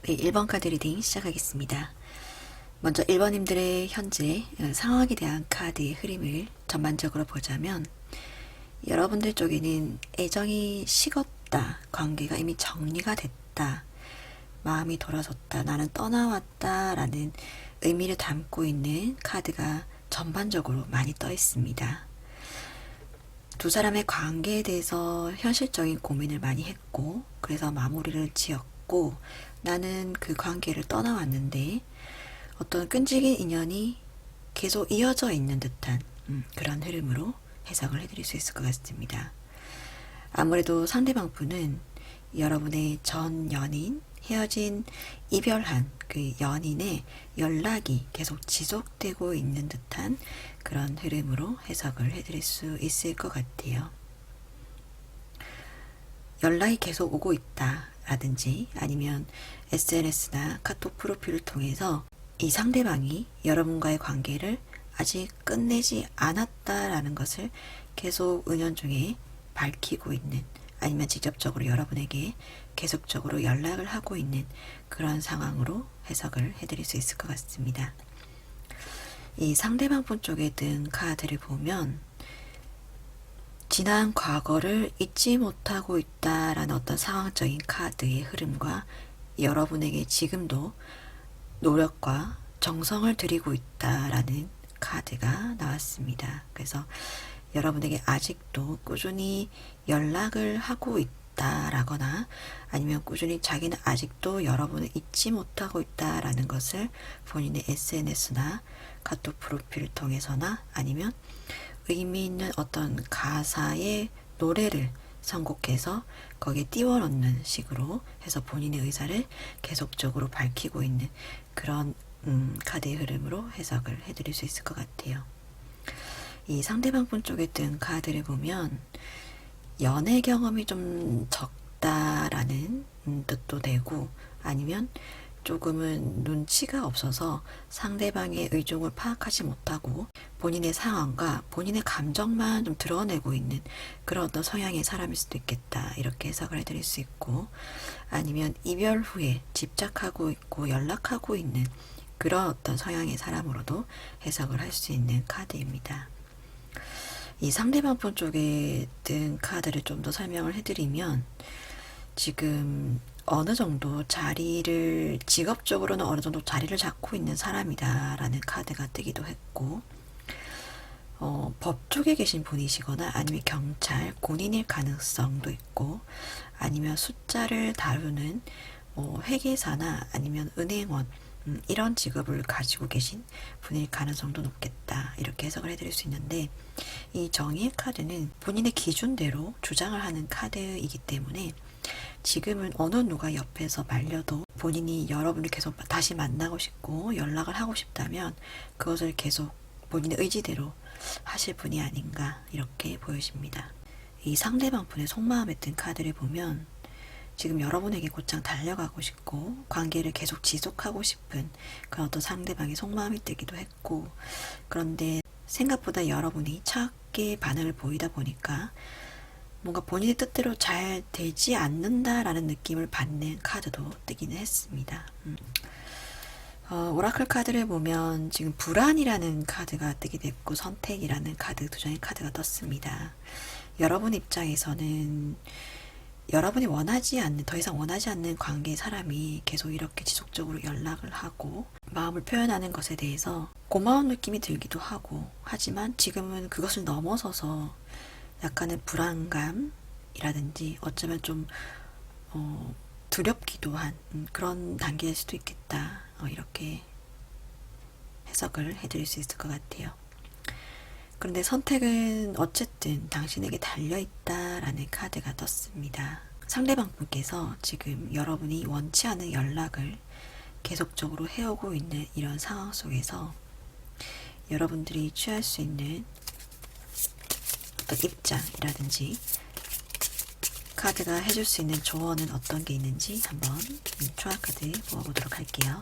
네, 1번 카드 리딩 시작하겠습니다. 먼저 1번님들의 현재 상황에 대한 카드의 흐름을 전반적으로 보자면 여러분들 쪽에는 애정이 식었다, 관계가 이미 정리가 됐다, 마음이 돌아섰다, 나는 떠나왔다 라는 의미를 담고 있는 카드가 전반적으로 많이 떠 있습니다. 두 사람의 관계에 대해서 현실적인 고민을 많이 했고, 그래서 마무리를 지었고, 나는 그 관계를 떠나왔는데 어떤 끈질긴 인연이 계속 이어져 있는 듯한 그런 흐름으로 해석을 해드릴 수 있을 것 같습니다. 아무래도 상대방 분은 여러분의 전 연인, 헤어진, 이별한 그 연인의 연락이 계속 지속되고 있는 듯한 그런 흐름으로 해석을 해드릴 수 있을 것 같아요. 연락이 계속 오고 있다 라든지 아니면 SNS나 카톡 프로필을 통해서 이 상대방이 여러분과의 관계를 아직 끝내지 않았다라는 것을 계속 은연중에 밝히고 있는, 아니면 직접적으로 여러분에게 계속적으로 연락을 하고 있는 그런 상황으로 해석을 해드릴 수 있을 것 같습니다. 이 상대방 분 쪽에 든 카드를 보면 지난 과거를 잊지 못하고 있다라는 어떤 상황적인 카드의 흐름과 여러분에게 지금도 노력과 정성을 들이고 있다라는 카드가 나왔습니다. 그래서 여러분에게 아직도 꾸준히 연락을 하고 있다라거나 아니면 꾸준히 자기는 아직도 여러분을 잊지 못하고 있다라는 것을 본인의 SNS나 카톡 프로필을 통해서나 아니면 의미 있는 어떤 가사의 노래를 선곡해서 거기에 띄워 넣는 식으로 해서 본인의 의사를 계속적으로 밝히고 있는 그런 카드의 흐름으로 해석을 해드릴 수 있을 것 같아요. 이 상대방 분 쪽에 뜬 카드를 보면 연애 경험이 좀 적다라는 뜻도 되고, 아니면 조금은 눈치가 없어서 상대방의 의중을 파악하지 못하고 본인의 상황과 본인의 감정만 좀 드러내고 있는 그런 어떤 성향의 사람일 수도 있겠다, 이렇게 해석을 해드릴 수 있고, 아니면 이별 후에 집착하고 있고 연락하고 있는 그런 어떤 성향의 사람으로도 해석을 할 수 있는 카드입니다. 이 상대방 분 쪽에 뜬 카드를 좀 더 설명을 해드리면, 지금 어느 정도 자리를, 직업적으로는 어느 정도 자리를 잡고 있는 사람이다 라는 카드가 뜨기도 했고, 법 쪽에 계신 분이시거나 아니면 경찰, 군인일 가능성도 있고, 아니면 숫자를 다루는 회계사나 아니면 은행원, 이런 직업을 가지고 계신 분일 가능성도 높겠다, 이렇게 해석을 해드릴 수 있는데, 이 정의의 카드는 본인의 기준대로 주장을 하는 카드이기 때문에 지금은 어느 누가 옆에서 말려도 본인이 여러분을 계속 다시 만나고 싶고 연락을 하고 싶다면 그것을 계속 본인의 의지대로 하실 분이 아닌가, 이렇게 보여집니다. 이 상대방 분의 속마음에 뜬 카드를 보면 지금 여러분에게 곧장 달려가고 싶고 관계를 계속 지속하고 싶은 그런 어떤 상대방의 속마음이 뜨기도 했고, 그런데 생각보다 여러분이 차갑게 반응을 보이다 보니까 뭔가 본인의 뜻대로 잘 되지 않는다라는 느낌을 받는 카드도 뜨기는 했습니다. 오라클 카드를 보면 지금 불안이라는 카드가 뜨게 됐고 선택이라는 카드, 두 장의 카드가 떴습니다. 여러분 입장에서는 여러분이 원하지 않는, 더 이상 원하지 않는 관계의 사람이 계속 이렇게 지속적으로 연락을 하고 마음을 표현하는 것에 대해서 고마운 느낌이 들기도 하고, 하지만 지금은 그것을 넘어서서 약간의 불안감이라든지 어쩌면 좀 두렵기도 한 그런 단계일 수도 있겠다, 이렇게 해석을 해드릴 수 있을 것 같아요. 그런데 선택은 어쨌든 당신에게 달려있다라는 카드가 떴습니다. 상대방 분께서 지금 여러분이 원치 않은 연락을 계속적으로 해오고 있는 이런 상황 속에서 여러분들이 취할 수 있는 어떤 입장이라든지 카드가 해줄 수 있는 조언은 어떤 게 있는지 한번 초아 카드 모아보도록 할게요.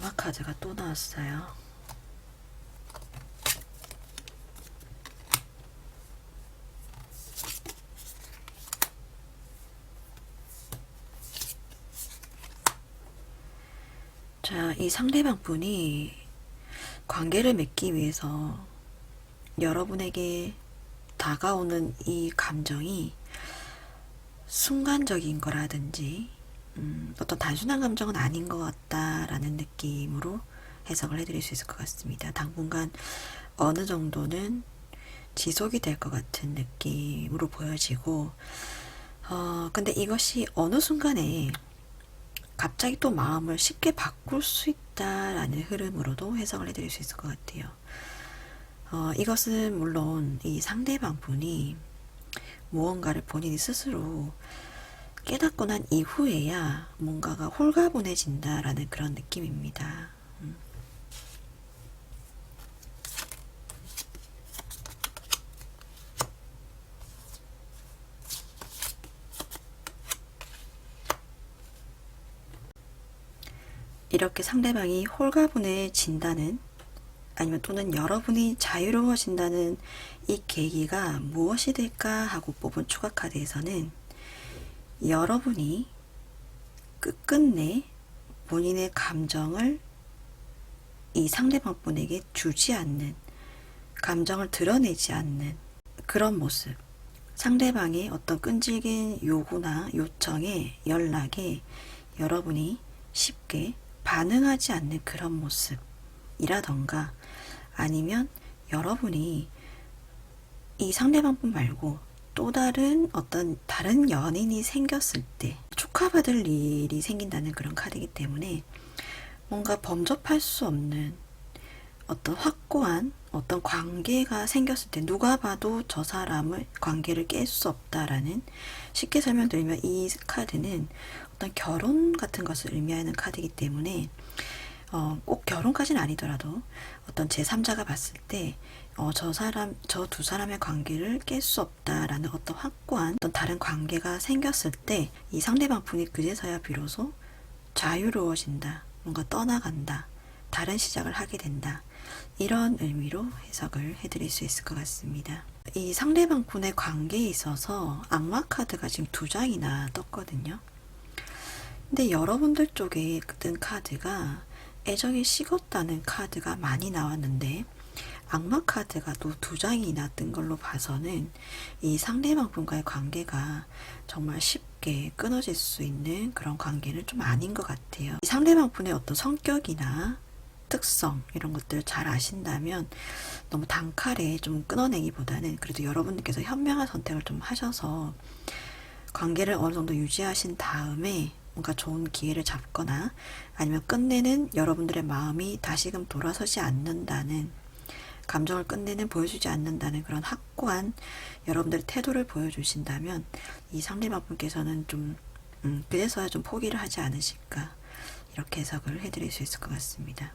악마 카드가 또 나왔어요. 자, 이 상대방 분이 관계를 맺기 위해서 여러분에게 다가오는 이 감정이 순간적인 거라든지 어떤 단순한 감정은 아닌 것 같다라는 느낌으로 해석을 해드릴 수 있을 것 같습니다. 당분간 어느 정도는 지속이 될 것 같은 느낌으로 보여지고 근데 이것이 어느 순간에 갑자기 또 마음을 쉽게 바꿀 수 있다라는 흐름으로도 해석을 해드릴 수 있을 것 같아요. 이것은 물론 이 상대방 분이 무언가를 본인이 스스로 깨닫고 난 이후에야 뭔가가 홀가분해진다라는 그런 느낌입니다. 이렇게 상대방이 홀가분해진다는 아니면 또는 여러분이 자유로워진다는 이 계기가 무엇이 될까 하고 뽑은 추가 카드에서는 여러분이 끝끝내 본인의 감정을 이 상대방 분에게 주지 않는, 감정을 드러내지 않는 그런 모습, 상대방의 어떤 끈질긴 요구나 요청에, 연락에 여러분이 쉽게 반응하지 않는 그런 모습이라던가 아니면 여러분이 이 상대방뿐 말고 또 다른 어떤 다른 연인이 생겼을 때 축하받을 일이 생긴다는 그런 카드이기 때문에 뭔가 범접할 수 없는 어떤 확고한 어떤 관계가 생겼을 때 누가 봐도 저 사람을 관계를 깰 수 없다라는, 쉽게 설명드리면 이 카드는 어떤 결혼 같은 것을 의미하는 카드이기 때문에 꼭 결혼까지는 아니더라도 어떤 제3자가 봤을 때 저 두 사람의 관계를 깰 수 없다라는 어떤 확고한 어떤 다른 관계가 생겼을 때 이 상대방 분이 그제서야 비로소 자유로워진다, 뭔가 떠나간다, 다른 시작을 하게 된다, 이런 의미로 해석을 해드릴 수 있을 것 같습니다. 이 상대방 분의 관계에 있어서 악마 카드가 지금 2장이나 떴거든요. 근데 여러분들 쪽에 뜬 카드가 애정이 식었다는 카드가 많이 나왔는데 악마 카드가 또 2장이나 뜬 걸로 봐서는 이 상대방 분과의 관계가 정말 쉽게 끊어질 수 있는 그런 관계는 좀 아닌 것 같아요. 이 상대방 분의 어떤 성격이나 특성 이런 것들을 잘 아신다면 너무 단칼에 좀 끊어내기보다는 그래도 여러분들께서 현명한 선택을 좀 하셔서 관계를 어느 정도 유지하신 다음에 뭔가 좋은 기회를 잡거나 아니면 끝내는 여러분들의 마음이 다시금 돌아서지 않는다는, 감정을 끝내는 보여주지 않는다는 그런 확고한 여러분들의 태도를 보여주신다면 이 상대방 분께서는 좀 그래서야 좀 포기를 하지 않으실까, 이렇게 해석을 해드릴 수 있을 것 같습니다.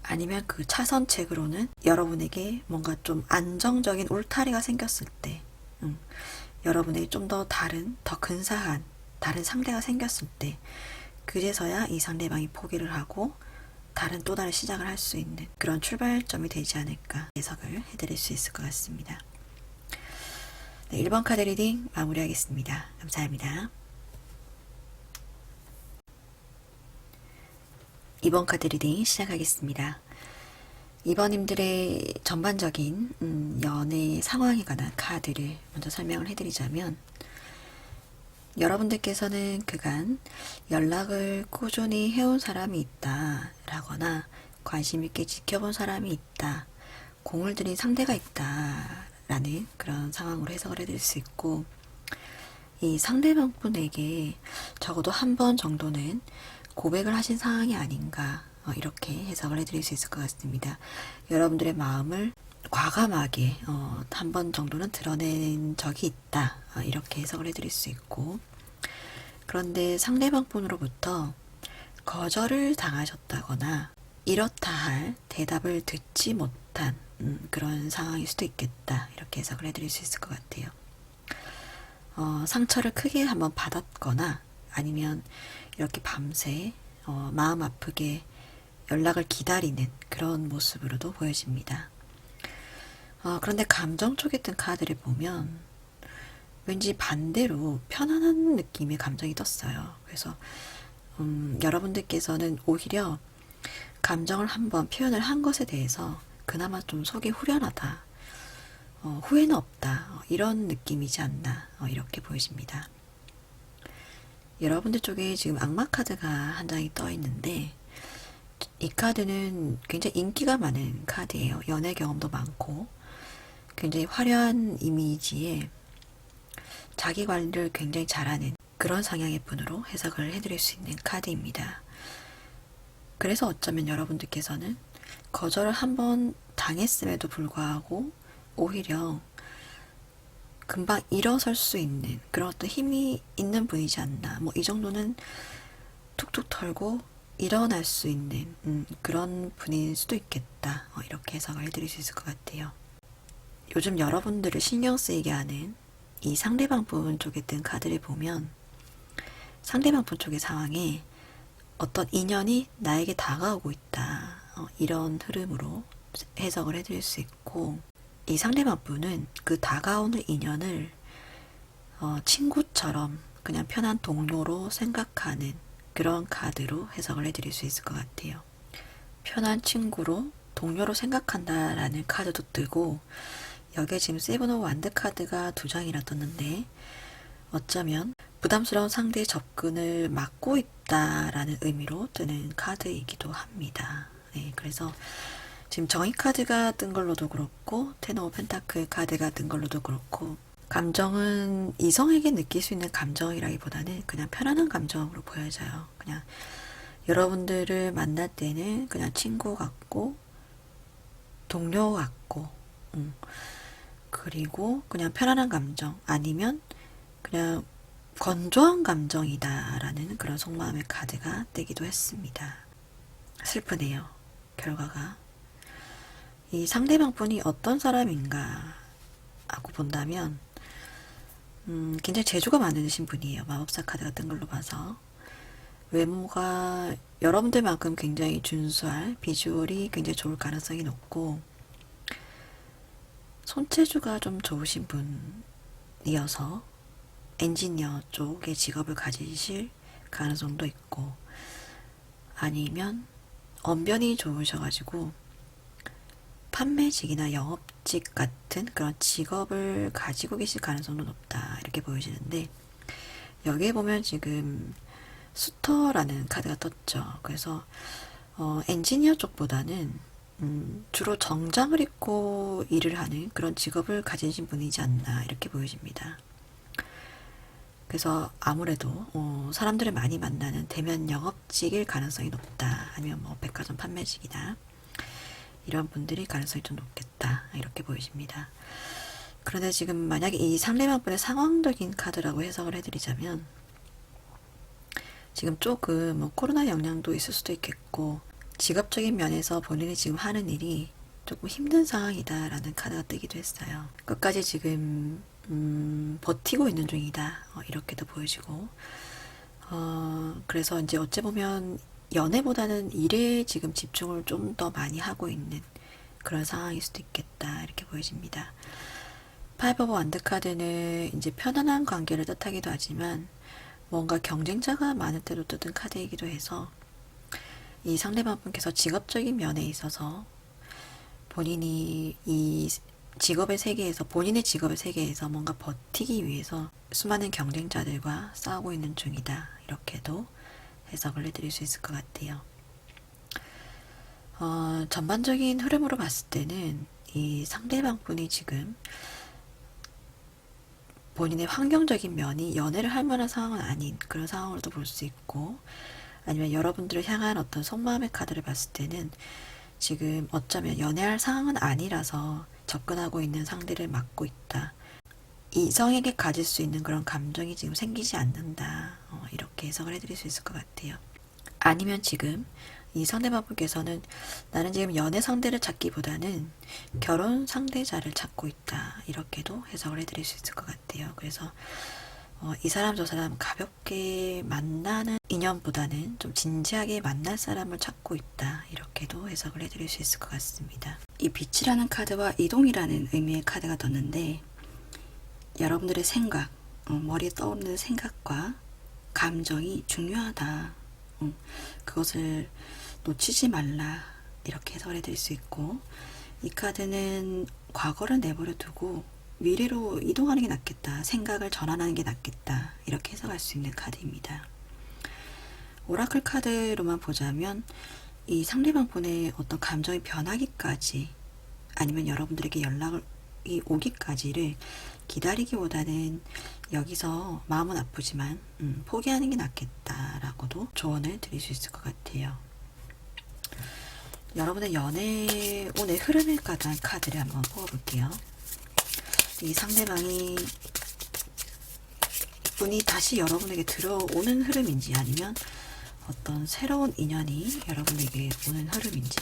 아니면 그 차선책으로는 여러분에게 뭔가 좀 안정적인 울타리가 생겼을 때 여러분에게 좀 더 다른, 더 근사한 다른 상대가 생겼을 때 그제서야 이 상대방이 포기를 하고 또 다른 시작을 할 수 있는 그런 출발점이 되지 않을까 해석을 해드릴 수 있을 것 같습니다. 네, 1번 카드 리딩 마무리하겠습니다. 감사합니다. 2번 카드 리딩 시작하겠습니다. 2번님들의 전반적인 연애 상황에 관한 카드를 먼저 설명을 해드리자면, 여러분들께서는 그간 연락을 꾸준히 해온 사람이 있다 라거나 관심 있게 지켜본 사람이 있다, 공을 들인 상대가 있다 라는 그런 상황으로 해석을 해드릴 수 있고, 이 상대방 분에게 적어도 한 번 정도는 고백을 하신 상황이 아닌가, 이렇게 해석을 해드릴 수 있을 것 같습니다. 여러분들의 마음을 과감하게 한 번 정도는 드러낸 적이 있다, 이렇게 해석을 해드릴 수 있고, 그런데 상대방 분으로부터 거절을 당하셨다거나 이렇다 할 대답을 듣지 못한 그런 상황일 수도 있겠다, 이렇게 해석을 해드릴 수 있을 것 같아요. 상처를 크게 한번 받았거나 아니면 이렇게 밤새 마음 아프게 연락을 기다리는 그런 모습으로도 보여집니다. 그런데 감정 쪽에 뜬 카드를 보면 왠지 반대로 편안한 느낌의 감정이 떴어요. 그래서 여러분들께서는 오히려 감정을 한번 표현을 한 것에 대해서 그나마 좀 속이 후련하다, 후회는 없다, 이런 느낌이지 않나, 이렇게 보여집니다. 여러분들 쪽에 지금 악마 카드가 한 장이 떠 있는데, 이 카드는 굉장히 인기가 많은 카드예요. 연애 경험도 많고 굉장히 화려한 이미지에 자기 관리를 굉장히 잘하는 그런 성향의 분으로 해석을 해드릴 수 있는 카드입니다. 그래서 어쩌면 여러분들께서는 거절을 한번 당했음에도 불구하고 오히려 금방 일어설 수 있는 그런 어떤 힘이 있는 분이지 않나, 뭐 이 정도는 툭툭 털고 일어날 수 있는 그런 분일 수도 있겠다, 이렇게 해석을 해드릴 수 있을 것 같아요. 요즘 여러분들을 신경 쓰이게 하는 이 상대방 분 쪽에 뜬 카드를 보면 상대방 분 쪽의 상황에 어떤 인연이 나에게 다가오고 있다, 이런 흐름으로 해석을 해드릴 수 있고, 이 상대방 분은 그 다가오는 인연을 친구처럼 그냥 편한 동료로 생각하는 그런 카드로 해석을 해드릴 수 있을 것 같아요. 편한 친구로 동료로 생각한다라는 카드도 뜨고, 여기에 지금 세븐 오브 완드 카드가 2장이나 떴는데 어쩌면 부담스러운 상대의 접근을 막고 있다라는 의미로 뜨는 카드이기도 합니다. 네, 그래서 지금 정의 카드가 뜬 걸로도 그렇고 텐 오브 펜타클 카드가 뜬 걸로도 그렇고, 감정은 이성에게 느낄 수 있는 감정이라기보다는 그냥 편안한 감정으로 보여져요. 그냥 여러분들을 만날 때는 그냥 친구 같고 동료 같고 그리고 그냥 편안한 감정, 아니면 그냥 건조한 감정이다 라는 그런 속마음의 카드가 뜨기도 했습니다. 슬프네요, 결과가. 이 상대방 분이 어떤 사람인가 하고 본다면 굉장히 재주가 많으신 분이에요. 마법사 카드가 뜬 걸로 봐서 외모가 여러분들만큼 굉장히 준수할, 비주얼이 굉장히 좋을 가능성이 높고 손재주가 좀 좋으신 분이어서 엔지니어 쪽의 직업을 가지실 가능성도 있고, 아니면 언변이 좋으셔가지고 판매직이나 영업직 같은 그런 직업을 가지고 계실 가능성도 높다, 이렇게 보여지는데, 여기에 보면 지금 수터라는 카드가 떴죠. 그래서 엔지니어 쪽보다는 주로 정장을 입고 일을 하는 그런 직업을 가지신 분이지 않나, 이렇게 보여집니다. 그래서 아무래도 사람들을 많이 만나는 대면 영업직일 가능성이 높다, 아니면 뭐 백화점 판매직이나 이런 분들이 가능성이 좀 높겠다, 이렇게 보여집니다. 그런데 지금 만약에 이 상대방분의 상황적인 카드라고 해석을 해드리자면, 지금 조금 뭐 코로나 영향도 있을 수도 있겠고 직업적인 면에서 본인이 지금 하는 일이 조금 힘든 상황이다 라는 카드가 뜨기도 했어요. 끝까지 지금 버티고 있는 중이다, 이렇게도 보여지고, 그래서 이제 어찌 보면 연애보다는 일에 지금 집중을 좀 더 많이 하고 있는 그런 상황일 수도 있겠다, 이렇게 보여집니다. 파이브 오브 완드 카드는 이제 편안한 관계를 뜻하기도 하지만 뭔가 경쟁자가 많을 때도 뜨는 카드이기도 해서, 이 상대방 분께서 직업적인 면에 있어서 본인이 이 직업의 세계에서, 본인의 직업의 세계에서 뭔가 버티기 위해서 수많은 경쟁자들과 싸우고 있는 중이다, 이렇게도 해석을 해드릴 수 있을 것 같아요. 전반적인 흐름으로 봤을 때는 이 상대방 분이 지금 본인의 환경적인 면이 연애를 할 만한 상황은 아닌 그런 상황으로도 볼 수 있고, 아니면 여러분들을 향한 어떤 속마음의 카드를 봤을 때는 지금 어쩌면 연애할 상황은 아니라서 접근하고 있는 상대를 막고 있다, 이성에게 가질 수 있는 그런 감정이 지금 생기지 않는다, 이렇게 해석을 해드릴 수 있을 것 같아요. 아니면 지금 이 상대방분께서는 나는 지금 연애 상대를 찾기보다는 결혼 상대자를 찾고 있다, 이렇게도 해석을 해드릴 수 있을 것 같아요. 그래서 이 사람 저 사람 가볍게 만나는 인연보다는 좀 진지하게 만날 사람을 찾고 있다. 이렇게도 해석을 해드릴 수 있을 것 같습니다. 이 빛이라는 카드와 이동이라는 의미의 카드가 떴는데 여러분들의 생각, 머리에 떠오르는 생각과 감정이 중요하다. 그것을 놓치지 말라. 이렇게 해석을 해드릴 수 있고 이 카드는 과거를 내버려 두고 미래로 이동하는 게 낫겠다. 생각을 전환하는 게 낫겠다. 이렇게 해석할 수 있는 카드입니다. 오라클 카드로만 보자면 이 상대방 분의 어떤 감정이 변하기까지 아니면 여러분들에게 연락이 오기까지를 기다리기보다는 여기서 마음은 아프지만 포기하는 게 낫겠다라고도 조언을 드릴 수 있을 것 같아요. 여러분의 연애운의 흐름을 가져간 카드를 한번 뽑아볼게요. 이 상대방이 분이 다시 여러분에게 들어오는 흐름인지 아니면 어떤 새로운 인연이 여러분에게 오는 흐름인지.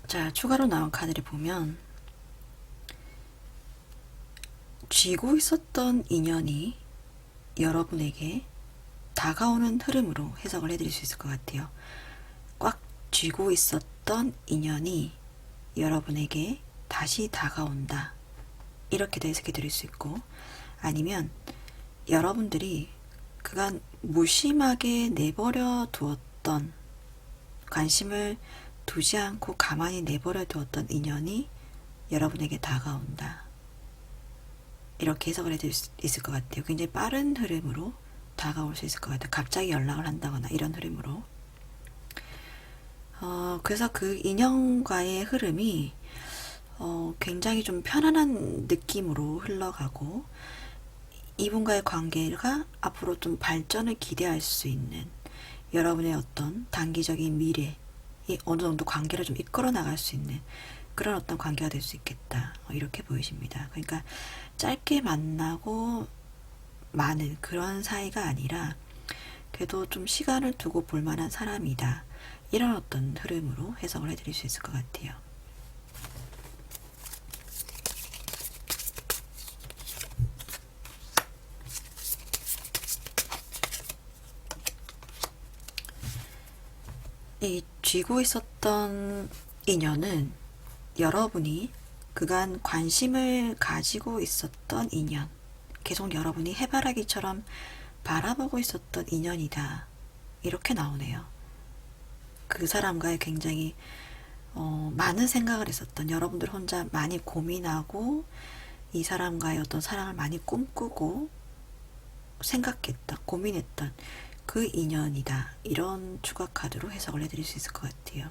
자, 추가로 나온 카드를 보면 쥐고 있었던 인연이 여러분에게 다가오는 흐름으로 해석을 해드릴 수 있을 것 같아요. 꽉 쥐고 있었던 인연이 여러분에게 다시 다가온다. 이렇게도 해석해 드릴 수 있고 아니면 여러분들이 그간 무심하게 내버려 두었던 관심을 두지 않고 가만히 내버려 두었던 인연이 여러분에게 다가온다. 이렇게 해석을 해드릴 수 있을 것 같아요. 굉장히 빠른 흐름으로 다가올 수 있을 것 같아요. 갑자기 연락을 한다거나 이런 흐름으로. 그래서 그 인연과의 흐름이 굉장히 좀 편안한 느낌으로 흘러가고 이분과의 관계가 앞으로 좀 발전을 기대할 수 있는 여러분의 어떤 단기적인 미래에 어느 정도 관계를 좀 이끌어 나갈 수 있는 그런 어떤 관계가 될 수 있겠다. 이렇게 보이십니다. 그러니까 짧게 만나고 많은 그런 사이가 아니라 그래도 좀 시간을 두고 볼 만한 사람이다. 이런 어떤 흐름으로 해석을 해드릴 수 있을 것 같아요. 이 쥐고 있었던 인연은 여러분이 그간 관심을 가지고 있었던 인연, 계속 여러분이 해바라기처럼 바라보고 있었던 인연이다. 이렇게 나오네요. 그 사람과의 굉장히 많은 생각을 했었던 여러분들 혼자 많이 고민하고 이 사람과의 어떤 사랑을 많이 꿈꾸고 생각했던, 고민했던 그 인연이다. 이런 추가 카드로 해석을 해드릴 수 있을 것 같아요.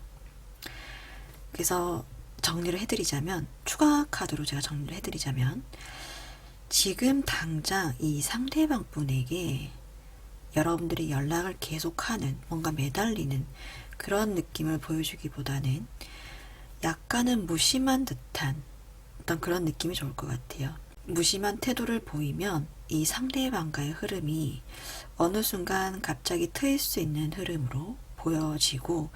그래서 정리를 해드리자면, 추가 카드로 제가 정리를 해드리자면, 지금 당장 이 상대방 분에게 여러분들이 연락을 계속하는, 뭔가 매달리는 그런 느낌을 보여주기보다는 약간은 무심한 듯한 어떤 그런 느낌이 좋을 것 같아요. 무심한 태도를 보이면 이 상대방과의 흐름이 어느 순간 갑자기 트일 수 있는 흐름으로 보여지고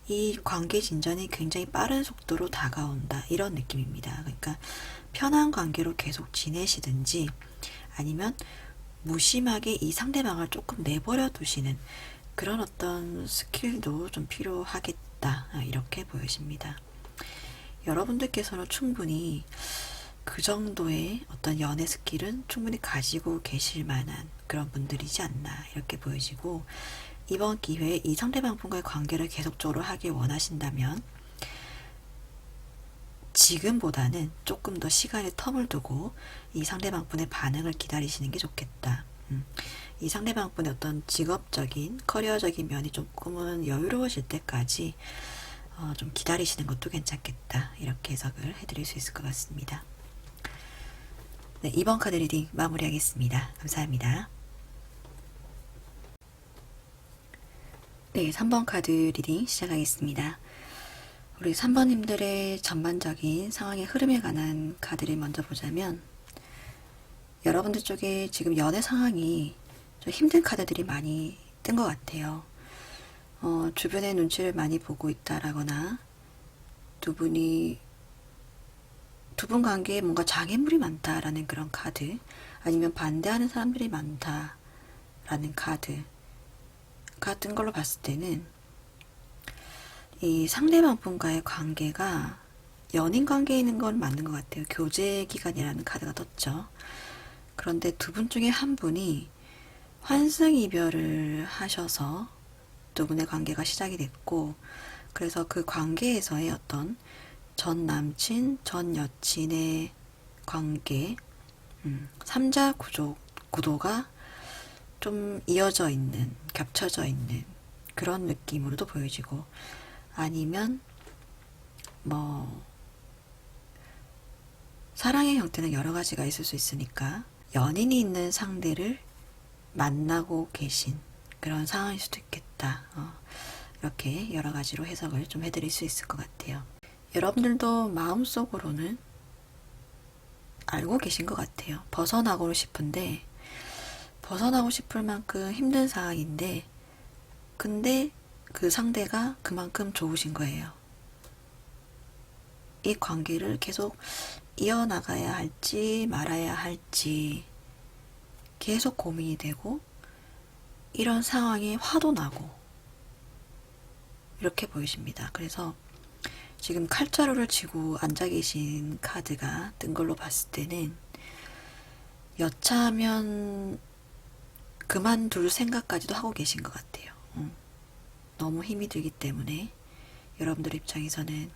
이 관계 진전이 굉장히 빠른 속도로 다가온다. 이런 느낌입니다. 그러니까 편한 관계로 계속 지내시든지 아니면 무심하게 이 상대방을 조금 내버려 두시는 그런 어떤 스킬도 좀 필요하겠다. 이렇게 보여집니다. 여러분들께서는 충분히 그 정도의 어떤 연애 스킬은 충분히 가지고 계실 만한 그런 분들이지 않나 이렇게 보여지고, 이번 기회에 이 상대방 분과의 관계를 계속적으로 하길 원하신다면 지금보다는 조금 더 시간의 텀을 두고 이 상대방 분의 반응을 기다리시는 게 좋겠다. 이 상대방 분의 어떤 직업적인 커리어적인 면이 조금은 여유로워질 때까지 좀 기다리시는 것도 괜찮겠다. 이렇게 해석을 해드릴 수 있을 것 같습니다. 네, 2번 카드 리딩 마무리하겠습니다. 감사합니다. 네, 3번 카드 리딩 시작하겠습니다. 우리 3번님들의 전반적인 상황의 흐름에 관한 카드를 먼저 보자면, 여러분들 쪽에 지금 연애 상황이 좀 힘든 카드들이 많이 뜬 것 같아요. 주변의 눈치를 많이 보고 있다라거나 두 분 관계에 뭔가 장애물이 많다라는 그런 카드, 아니면 반대하는 사람들이 많다라는 카드가 뜬 걸로 봤을 때는 이 상대방 분과의 관계가 연인 관계에 있는 건 맞는 것 같아요. 교제 기간이라는 카드가 떴죠. 그런데 두 분 중에 한 분이 환승 이별을 하셔서 두 분의 관계가 시작이 됐고, 그래서 그 관계에서의 어떤 전 남친, 전 여친의 관계, 3자 구도가 좀 이어져 있는, 겹쳐져 있는 그런 느낌으로도 보여지고, 아니면 뭐 사랑의 형태는 여러 가지가 있을 수 있으니까 연인이 있는 상대를 만나고 계신 그런 상황일 수도 있겠다. 이렇게 여러 가지로 해석을 좀 해드릴 수 있을 것 같아요. 여러분들도 마음속으로는 알고 계신 것 같아요. 벗어나고 싶은데, 벗어나고 싶을 만큼 힘든 상황인데, 근데 그 상대가 그만큼 좋으신 거예요. 이 관계를 계속 이어나가야 할지 말아야 할지 계속 고민이 되고, 이런 상황에 화도 나고 이렇게 보이십니다. 그래서 지금 칼자루를 쥐고 앉아 계신 카드가 뜬 걸로 봤을 때는 여차하면 그만둘 생각까지도 하고 계신 것 같아요. 너무 힘이 들기 때문에 여러분들 입장에서는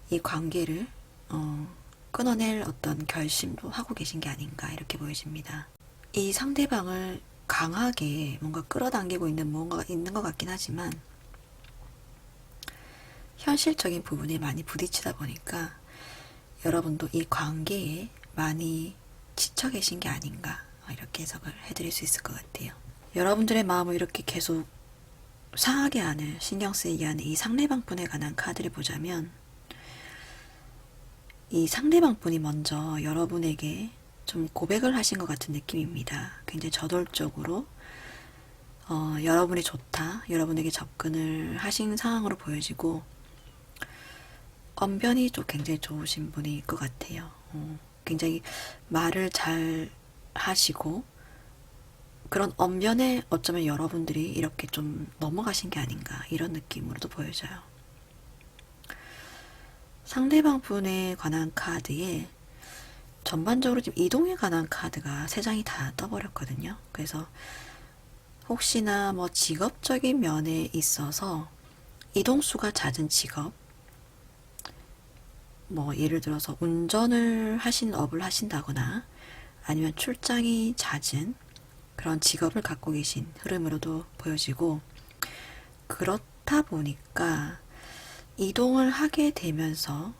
이 관계를 끊어낼 어떤 결심도 하고 계신 게 아닌가 이렇게 보여집니다. 이 상대방을 강하게 뭔가 끌어당기고 있는 뭔가가 있는 것 같긴 하지만 현실적인 부분에 많이 부딪히다 보니까 여러분도 이 관계에 많이 지쳐 계신 게 아닌가 이렇게 해석을 해드릴 수 있을 것 같아요. 여러분들의 마음을 이렇게 계속 상하게 하는, 신경 쓰이게 하는 이 상대방 분에 관한 카드를 보자면, 이 상대방 분이 먼저 여러분에게 좀 고백을 하신 것 같은 느낌입니다. 굉장히 저돌적으로 여러분이 좋다, 여러분에게 접근을 하신 상황으로 보여지고, 언변이 좀 굉장히 좋으신 분일 것 같아요. 굉장히 말을 잘 하시고, 그런 언변에 어쩌면 여러분들이 이렇게 좀 넘어가신 게 아닌가 이런 느낌으로도 보여져요. 상대방 분에 관한 카드에 전반적으로 지금 이동에 관한 카드가 3장이 다 떠버렸거든요. 그래서 혹시나 뭐 직업적인 면에 있어서 이동수가 잦은 직업, 뭐 예를 들어서 운전을 하신 업을 하신다거나 아니면 출장이 잦은 그런 직업을 갖고 계신 흐름으로도 보여지고, 그렇다 보니까 이동을 하게 되면서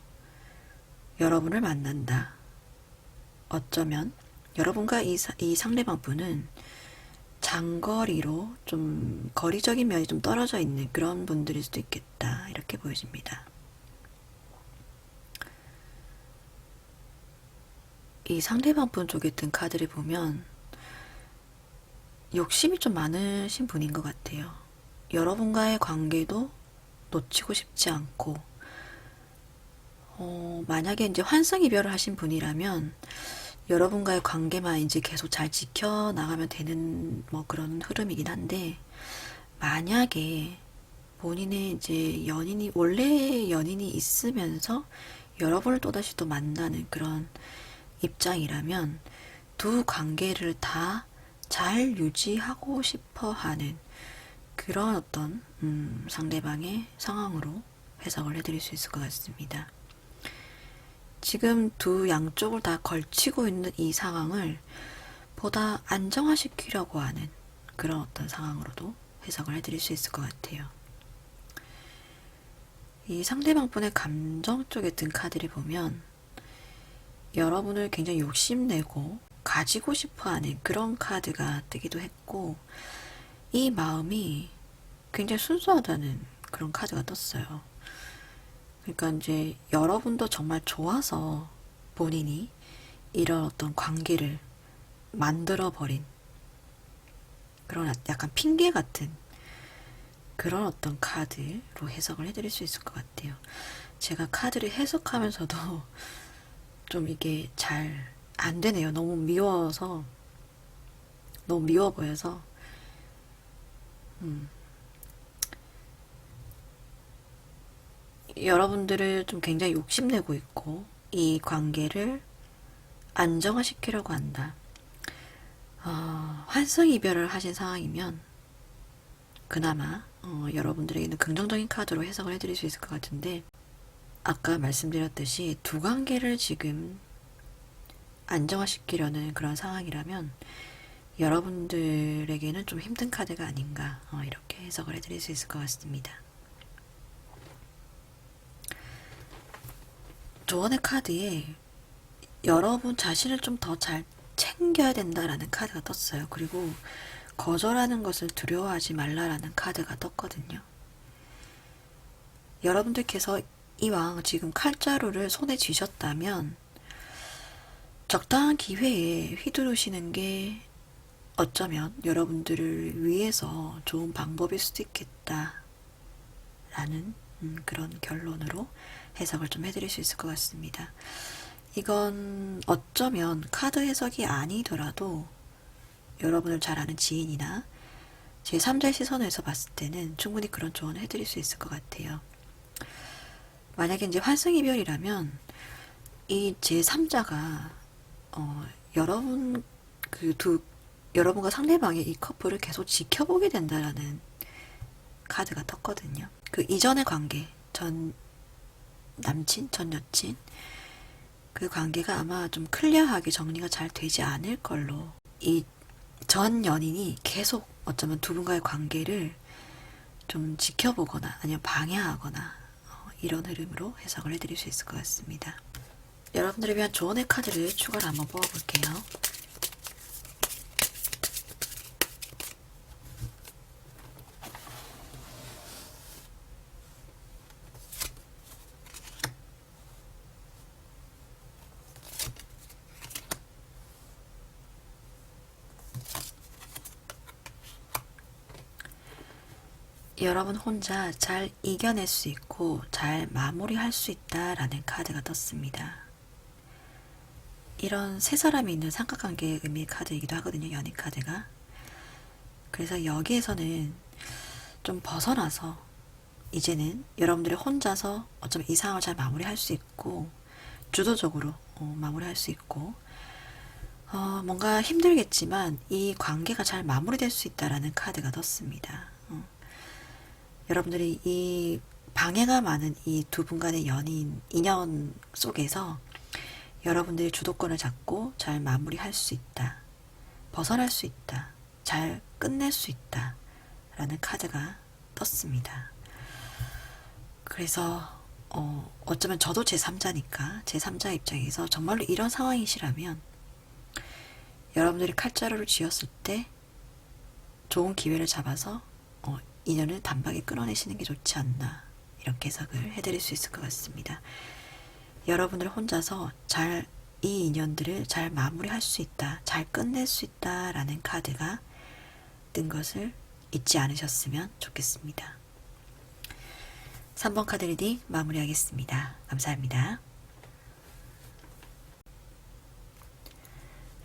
여러분을 만난다. 어쩌면 여러분과 이 상대방 분은 장거리로 좀 거리적인 면이 좀 떨어져 있는 그런 분들일 수도 있겠다 이렇게 보여집니다. 이 상대방 분 쪽에 든 카드를 보면 욕심이 좀 많으신 분인 것 같아요. 여러분과의 관계도 놓치고 싶지 않고, 만약에 이제 환승 이별을 하신 분이라면 여러분과의 관계만 이제 계속 잘 지켜나가면 되는 뭐 그런 흐름이긴 한데, 만약에 본인의 이제 원래 연인이 있으면서 여러분을 또다시 또 만나는 그런 입장이라면 두 관계를 다 잘 유지하고 싶어 하는 그런 어떤 상대방의 상황으로 해석을 해드릴 수 있을 것 같습니다. 지금 두 양쪽을 다 걸치고 있는 이 상황을 보다 안정화시키려고 하는 그런 어떤 상황으로도 해석을 해드릴 수 있을 것 같아요. 이 상대방 분의 감정 쪽에 든 카드를 보면 여러분을 굉장히 욕심내고 가지고 싶어하는 그런 카드가 뜨기도 했고, 이 마음이 굉장히 순수하다는 그런 카드가 떴어요. 그러니까 이제 여러분도 정말 좋아서 본인이 이런 어떤 관계를 만들어버린 그런 약간 핑계 같은 그런 어떤 카드로 해석을 해드릴 수 있을 것 같아요. 제가 카드를 해석하면서도 좀 이게 잘 안 되네요. 너무 미워서, 너무 미워 보여서. 여러분들을 좀 굉장히 욕심내고 있고, 이 관계를 안정화시키려고 한다. 환승이별을 하신 상황이면, 그나마, 여러분들에게는 긍정적인 카드로 해석을 해드릴 수 있을 것 같은데, 아까 말씀드렸듯이 두 관계를 지금 안정화시키려는 그런 상황이라면 여러분들에게는 좀 힘든 카드가 아닌가 이렇게 해석을 해드릴 수 있을 것 같습니다. 조언의 카드에 여러분 자신을 좀 더 잘 챙겨야 된다라는 카드가 떴어요. 그리고 거절하는 것을 두려워하지 말라라는 카드가 떴거든요. 여러분들께서 이왕 지금 칼자루를 손에 쥐셨다면 적당한 기회에 휘두르시는 게 어쩌면 여러분들을 위해서 좋은 방법일 수도 있겠다 라는 그런 결론으로 해석을 좀 해드릴 수 있을 것 같습니다. 이건 어쩌면 카드 해석이 아니더라도 여러분을 잘 아는 지인이나 제3자의 시선에서 봤을 때는 충분히 그런 조언을 해드릴 수 있을 것 같아요. 만약에 이제 환승이별이라면 이 제3자가 여러분과 상대방의 이 커플을 계속 지켜보게 된다라는 카드가 떴거든요. 그 이전의 관계, 전 남친, 전 여친, 그 관계가 아마 좀 클리어하게 정리가 잘 되지 않을 걸로 이 전 연인이 계속 어쩌면 두 분과의 관계를 좀 지켜보거나 아니면 방해하거나 이런 흐름으로 해석을 해드릴 수 있을 것 같습니다. 여러분들을 위한 조언의 카드를 추가로 한번 뽑아볼게요. 여러분 혼자 잘 이겨낼 수 있고 잘 마무리할 수 있다라는 카드가 떴습니다. 이런 세 사람이 있는 삼각관계의 의미의 카드이기도 하거든요. 연인 카드가. 그래서 여기에서는 좀 벗어나서 이제는 여러분들이 혼자서 어쩌면 이 상황을 잘 마무리할 수 있고 주도적으로 마무리할 수 있고 뭔가 힘들겠지만 이 관계가 잘 마무리될 수 있다라는 카드가 떴습니다. 여러분들이 이 방해가 많은 이 두 분 간의 인연 속에서 여러분들이 주도권을 잡고 잘 마무리할 수 있다. 벗어날 수 있다. 잘 끝낼 수 있다. 라는 카드가 떴습니다. 그래서 어쩌면 저도 제3자니까 제3자 입장에서 정말로 이런 상황이시라면 여러분들이 칼자루를 쥐었을 때 좋은 기회를 잡아서 인연을 단박에 끊어내시는 게 좋지 않나 이렇게 해석을 해드릴 수 있을 것 같습니다. 여러분들 혼자서 잘 이 인연들을 잘 마무리할 수 있다, 잘 끝낼 수 있다 라는 카드가 뜬 것을 잊지 않으셨으면 좋겠습니다. 3번 카드 리딩 마무리하겠습니다. 감사합니다.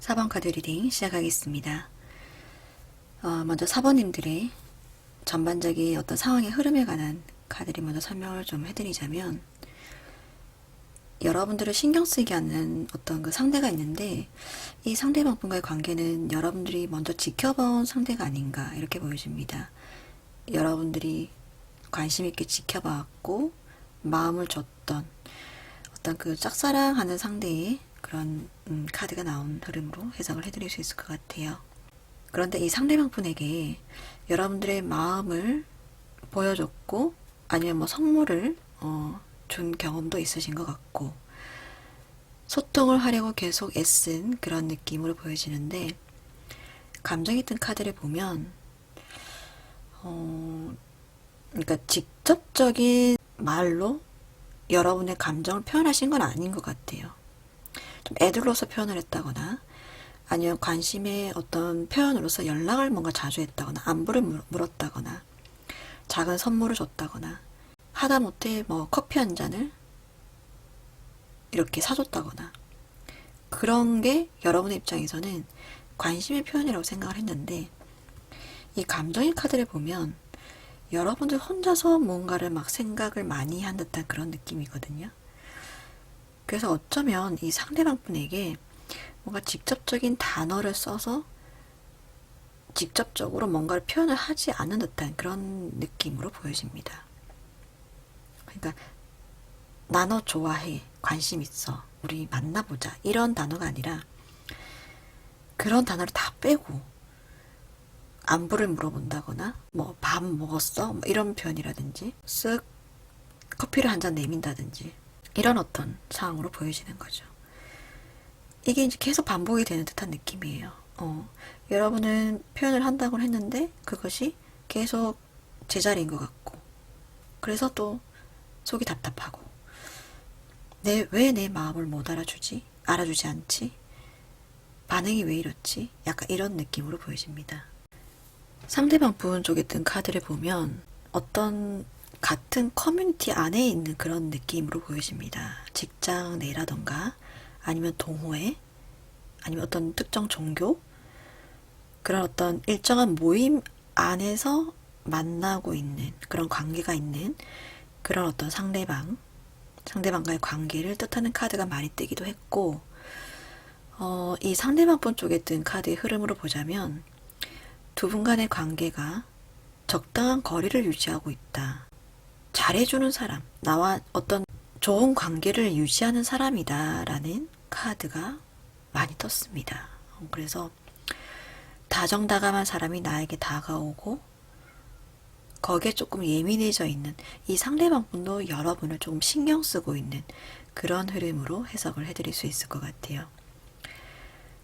4번 카드 리딩 시작하겠습니다. 먼저 4번님들의 전반적인 어떤 상황의 흐름에 관한 카드를 먼저 설명을 좀 해드리자면 여러분들을 신경 쓰게 하는 어떤 그 상대가 있는데 이 상대방분과의 관계는 여러분들이 먼저 지켜본 상대가 아닌가 이렇게 보여집니다. 여러분들이 관심 있게 지켜봤고 마음을 줬던 어떤 그 짝사랑하는 상대의 그런 카드가 나온 흐름으로 해석을 해드릴 수 있을 것 같아요. 그런데 이 상대방분에게 여러분들의 마음을 보여줬고 아니면 뭐 선물을 준 경험도 있으신 것 같고 소통을 하려고 계속 애쓴 그런 느낌으로 보여지는데 감정이 든 카드를 보면 그러니까 직접적인 말로 여러분의 감정을 표현하신 건 아닌 것 같아요. 좀 애들로서 표현을 했다거나 아니면 관심의 어떤 표현으로서 연락을 뭔가 자주 했다거나 안부를 물었다거나 작은 선물을 줬다거나 하다못해 뭐 커피 한 잔을 이렇게 사줬다거나 그런 게 여러분의 입장에서는 관심의 표현이라고 생각을 했는데 이 감정의 카드를 보면 여러분들 혼자서 뭔가를 막 생각을 많이 한 듯한 그런 느낌이거든요. 그래서 어쩌면 이 상대방 분에게 뭔가 직접적인 단어를 써서 직접적으로 뭔가를 표현을 하지 않은 듯한 그런 느낌으로 보여집니다. 그러니까 나 너 좋아해, 관심 있어, 우리 만나보자 이런 단어가 아니라 그런 단어를 다 빼고 안부를 물어본다거나 뭐 밥 먹었어? 뭐 이런 표현이라든지 쓱 커피를 한 잔 내민다든지 이런 어떤 상황으로 보여지는 거죠. 이게 이제 계속 반복이 되는 듯한 느낌이에요. 여러분은 표현을 한다고 했는데 그것이 계속 제자리인 것 같고 그래서 또 속이 답답하고 왜 내 마음을 못 알아주지? 알아주지 않지? 반응이 왜 이렇지? 약간 이런 느낌으로 보여집니다. 상대방 분 쪽에 뜬 카드를 보면 어떤 같은 커뮤니티 안에 있는 그런 느낌으로 보여집니다. 직장 내라던가 아니면 동호회 아니면 어떤 특정 종교 그런 어떤 일정한 모임 안에서 만나고 있는 그런 관계가 있는 그런 어떤 상대방과의 관계를 뜻하는 카드가 많이 뜨기도 했고 이 상대방 분 쪽에 뜬 카드의 흐름으로 보자면 두 분 간의 관계가 적당한 거리를 유지하고 있다. 잘해주는 사람, 나와 어떤 좋은 관계를 유지하는 사람이다 라는 카드가 많이 떴습니다. 그래서 다정다감한 사람이 나에게 다가오고 거기에 조금 예민해져 있는 이 상대방 분도 여러분을 조금 신경 쓰고 있는 그런 흐름으로 해석을 해드릴 수 있을 것 같아요.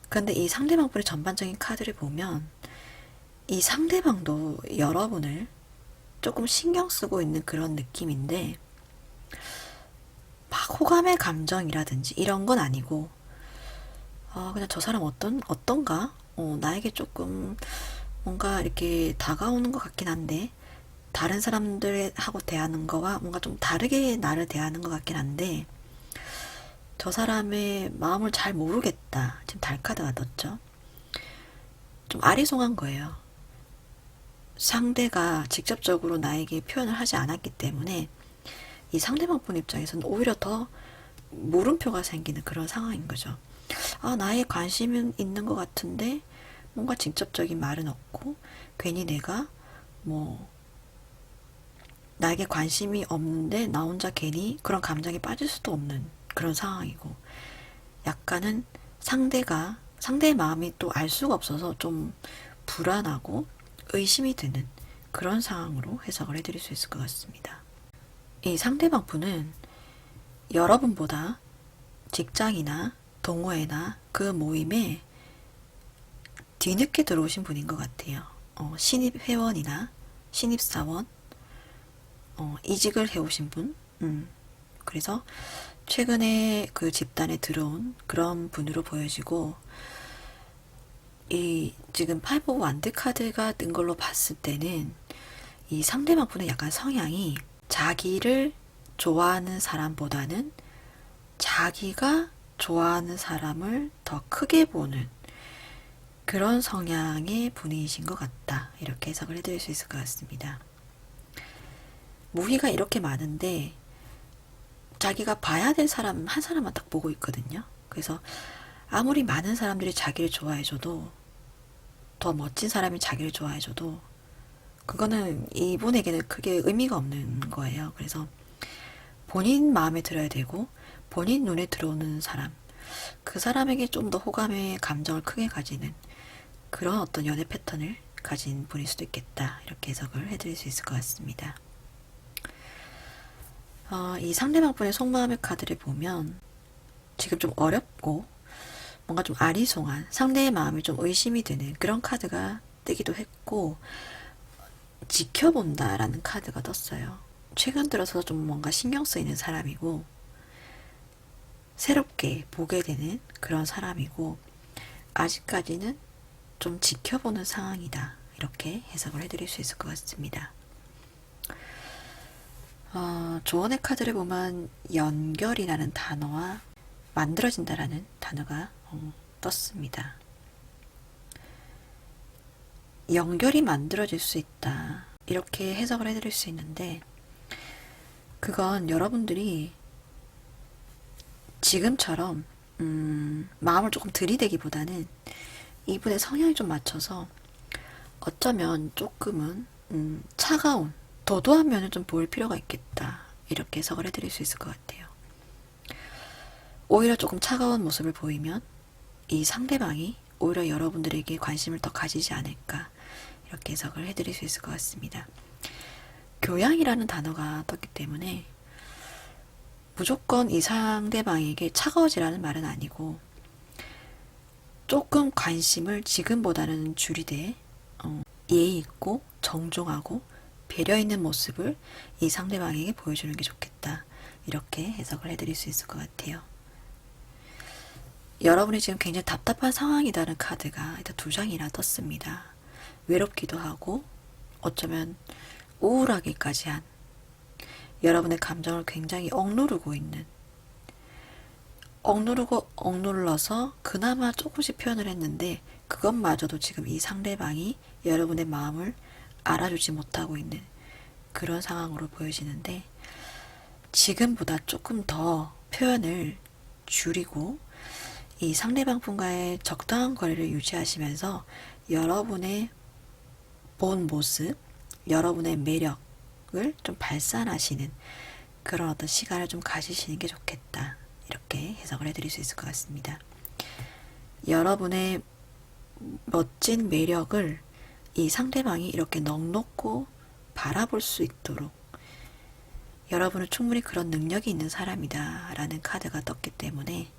그런데 이 상대방 분의 전반적인 카드를 보면 이 상대방도 여러분을 조금 신경 쓰고 있는 그런 느낌인데 막 호감의 감정이라든지 이런 건 아니고 그냥 저 사람 어떤가? 나에게 조금 뭔가 이렇게 다가오는 것 같긴 한데 다른 사람들하고 대하는 거와 뭔가 좀 다르게 나를 대하는 것 같긴 한데 저 사람의 마음을 잘 모르겠다. 지금 달카드가 떴죠. 좀 아리송한 거예요. 상대가 직접적으로 나에게 표현을 하지 않았기 때문에 이 상대방 분 입장에서는 오히려 더 물음표가 생기는 그런 상황인 거죠. 나의 관심은 있는 것 같은데 뭔가 직접적인 말은 없고 괜히 내가 뭐 나에게 관심이 없는데 나 혼자 괜히 그런 감정에 빠질 수도 없는 그런 상황이고 약간은 상대의 마음이 또 알 수가 없어서 좀 불안하고 의심이 드는 그런 상황으로 해석을 해드릴 수 있을 것 같습니다. 이 상대방 분은 여러분보다 직장이나 동호회나 그 모임에 뒤늦게 들어오신 분인 것 같아요. 신입 회원이나 신입사원, 이직을 해오신 분, 그래서 최근에 그 집단에 들어온 그런 분으로 보여지고 이 지금 파이브 오브 완드 카드가 뜬 걸로 봤을 때는 이 상대방 분의 약간 성향이 자기를 좋아하는 사람보다는 자기가 좋아하는 사람을 더 크게 보는 그런 성향의 분이신 것 같다. 이렇게 해석을 해드릴 수 있을 것 같습니다. 무희가 이렇게 많은데 자기가 봐야 될 사람 한 사람만 딱 보고 있거든요. 그래서 아무리 많은 사람들이 자기를 좋아해줘도 더 멋진 사람이 자기를 좋아해줘도 그거는 이분에게는 크게 의미가 없는 거예요. 그래서 본인 마음에 들어야 되고 본인 눈에 들어오는 사람 그 사람에게 좀 더 호감의 감정을 크게 가지는 그런 어떤 연애 패턴을 가진 분일 수도 있겠다. 이렇게 해석을 해드릴 수 있을 것 같습니다. 이 상대방 분의 속마음의 카드를 보면 지금 좀 어렵고 뭔가 좀 아리송한 상대의 마음이 좀 의심이 되는 그런 카드가 뜨기도 했고 지켜본다 라는 카드가 떴어요. 최근 들어서 좀 뭔가 신경 쓰이는 사람이고 새롭게 보게 되는 그런 사람이고, 아직까지는 좀 지켜보는 상황이다. 이렇게 해석을 해드릴 수 있을 것 같습니다. 조언의 카드를 보면 연결이라는 단어와 만들어진다라는 단어가 떴습니다. 연결이 만들어질 수 있다. 이렇게 해석을 해드릴 수 있는데, 그건 여러분들이 지금처럼 마음을 조금 들이대기보다는 이분의 성향에 좀 맞춰서 어쩌면 조금은 차가운 도도한 면을 좀 보일 필요가 있겠다. 이렇게 해석을 해드릴 수 있을 것 같아요. 오히려 조금 차가운 모습을 보이면 이 상대방이 오히려 여러분들에게 관심을 더 가지지 않을까, 이렇게 해석을 해드릴 수 있을 것 같습니다. 교양이라는 단어가 떴기 때문에 무조건 이 상대방에게 차가워지라는 말은 아니고, 조금 관심을 지금보다는 줄이되 예의 있고 정중하고 배려 있는 모습을 이 상대방에게 보여주는 게 좋겠다. 이렇게 해석을 해드릴 수 있을 것 같아요. 여러분이 지금 굉장히 답답한 상황이라는 카드가 일단 2장이나 떴습니다. 외롭기도 하고 어쩌면 우울하기까지 한, 여러분의 감정을 굉장히 억누르고 있는, 억눌러서 그나마 조금씩 표현을 했는데 그것마저도 지금 이 상대방이 여러분의 마음을 알아주지 못하고 있는 그런 상황으로 보여지는데, 지금보다 조금 더 표현을 줄이고 이 상대방 분과의 적당한 거리를 유지하시면서 여러분의 본 모습, 여러분의 매력을 좀 발산하시는 그런 어떤 시간을 좀 가지시는 게 좋겠다. 이렇게 해석을 해드릴 수 있을 것 같습니다. 여러분의 멋진 매력을 이 상대방이 이렇게 넉넉고 바라볼 수 있도록, 여러분은 충분히 그런 능력이 있는 사람이다 라는 카드가 떴기 때문에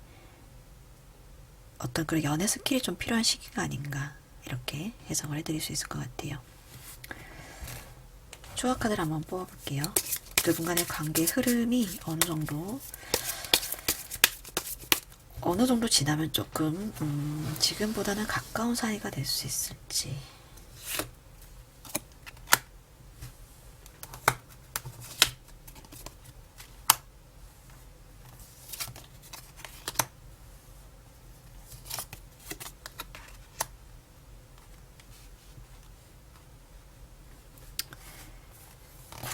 어떤 그런 연애 스킬이 좀 필요한 시기가 아닌가, 이렇게 해석을 해드릴 수 있을 것 같아요. 추가 카드를 한번 뽑아볼게요. 두 분 간의 관계 흐름이 어느 정도 지나면 조금 지금보다는 가까운 사이가 될 수 있을지.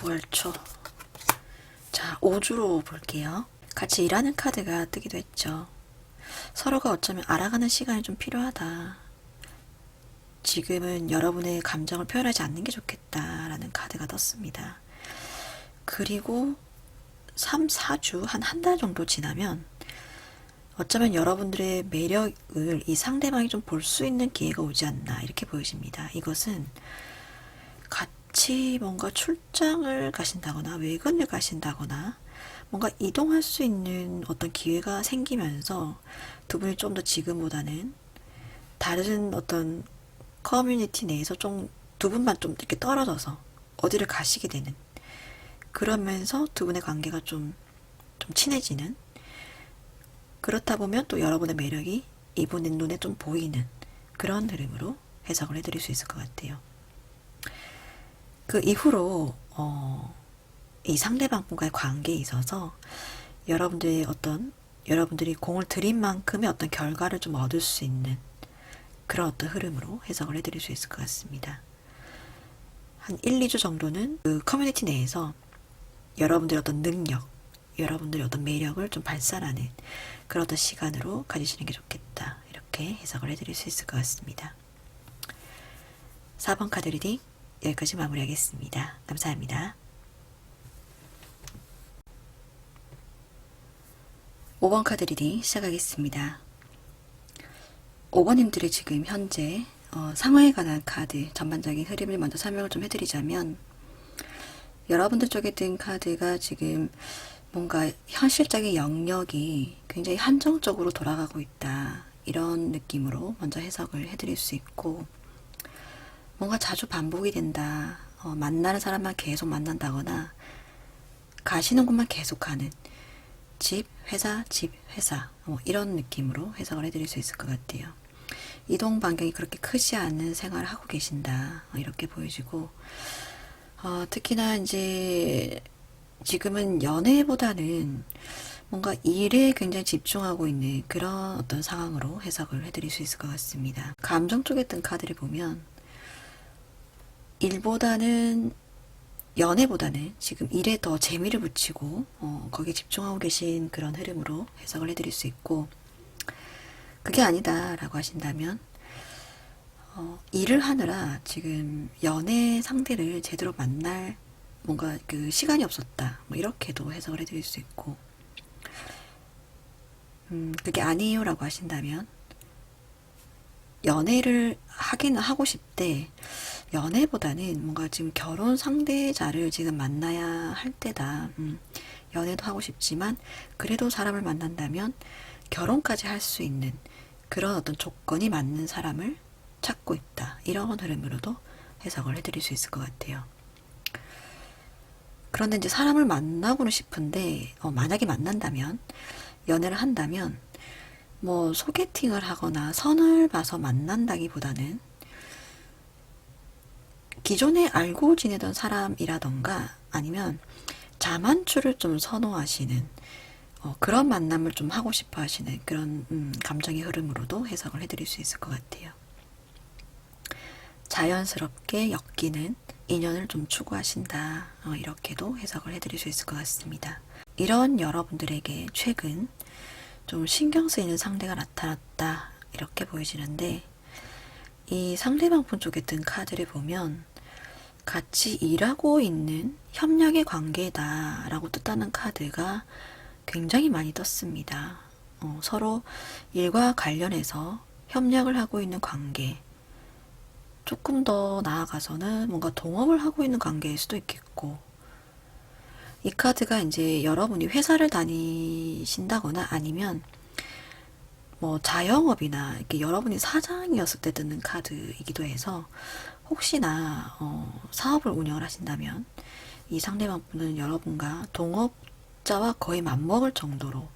월초. 자, 5주로 볼게요. 같이 일하는 카드가 뜨기도 했죠. 서로가 어쩌면 알아가는 시간이 좀 필요하다. 지금은 여러분의 감정을 표현하지 않는 게 좋겠다라는 카드가 떴습니다. 그리고 3, 4주, 한 달 정도 지나면 어쩌면 여러분들의 매력을 이 상대방이 좀 볼 수 있는 기회가 오지 않나, 이렇게 보여집니다. 이것은 같이 뭔가 출장을 가신다거나 외근을 가신다거나 뭔가 이동할 수 있는 어떤 기회가 생기면서 두 분이 좀 더 지금보다는 다른 어떤 커뮤니티 내에서 좀 두 분만 좀 이렇게 떨어져서 어디를 가시게 되는, 그러면서 두 분의 관계가 좀 친해지는, 그렇다 보면 또 여러분의 매력이 이분의 눈에 좀 보이는 그런 흐름으로 해석을 해드릴 수 있을 것 같아요. 그 이후로 이 상대방 분과의 관계에 있어서 여러분들이 공을 들인 만큼의 어떤 결과를 좀 얻을 수 있는 그런 어떤 흐름으로 해석을 해드릴 수 있을 것 같습니다. 한 1, 2주 정도는 그 커뮤니티 내에서 여러분들의 어떤 능력, 여러분들의 어떤 매력을 좀 발산하는 그런 어떤 시간으로 가지시는 게 좋겠다. 이렇게 해석을 해드릴 수 있을 것 같습니다. 4번 카드 리딩 여기까지 마무리하겠습니다. 감사합니다. 5번 카드 리딩 시작하겠습니다. 5번님들이 지금 현재 상황에 관한 카드 전반적인 흐름을 먼저 설명을 좀 해드리자면, 여러분들 쪽에 든 카드가 지금 뭔가 현실적인 영역이 굉장히 한정적으로 돌아가고 있다, 이런 느낌으로 먼저 해석을 해드릴 수 있고, 뭔가 자주 반복이 된다, 만나는 사람만 계속 만난다거나 가시는 곳만 계속하는 집, 회사, 집, 회사 이런 느낌으로 해석을 해드릴 수 있을 것 같아요. 이동 반경이 그렇게 크지 않은 생활을 하고 계신다 이렇게 보여지고 특히나 이제 지금은 연애보다는 뭔가 일에 굉장히 집중하고 있는 그런 어떤 상황으로 해석을 해드릴 수 있을 것 같습니다. 감정 쪽에 뜬 카드를 보면 일보다는 연애보다는 지금 일에 더 재미를 붙이고 거기에 집중하고 계신 그런 흐름으로 해석을 해드릴 수 있고, 그게 아니다 라고 하신다면 일을 하느라 지금 연애 상대를 제대로 만날 뭔가 그 시간이 없었다 이렇게도 해석을 해드릴 수 있고, 그게 아니에요 라고 하신다면 연애를 하기는 하고 싶대, 연애보다는 뭔가 지금 결혼 상대자를 지금 만나야 할 때다. 연애도 하고 싶지만 그래도 사람을 만난다면 결혼까지 할 수 있는 그런 어떤 조건이 맞는 사람을 찾고 있다. 이런 흐름으로도 해석을 해드릴 수 있을 것 같아요. 그런데 이제 사람을 만나고는 싶은데 만약에 만난다면, 연애를 한다면 뭐 소개팅을 하거나 선을 봐서 만난다기보다는 기존에 알고 지내던 사람이라던가 아니면 자만추를 좀 선호하시는 그런 만남을 좀 하고 싶어 하시는 그런 감정의 흐름으로도 해석을 해드릴 수 있을 것 같아요. 자연스럽게 엮이는 인연을 좀 추구하신다. 이렇게도 해석을 해드릴 수 있을 것 같습니다. 이런 여러분들에게 최근 좀 신경 쓰이는 상대가 나타났다. 이렇게 보여지는데, 이 상대방 분 쪽에 든 카드를 보면 같이 일하고 있는 협력의 관계다 라고 뜻하는 카드가 굉장히 많이 떴습니다. 서로 일과 관련해서 협력을 하고 있는 관계, 조금 더 나아가서는 뭔가 동업을 하고 있는 관계일 수도 있겠고, 이 카드가 이제 여러분이 회사를 다니신다거나 아니면 뭐 자영업이나 이렇게 여러분이 사장이었을 때 드는 카드이기도 해서, 혹시나 사업을 운영을 하신다면 이 상대방 분은 여러분과 동업자와 거의 맞먹을 정도로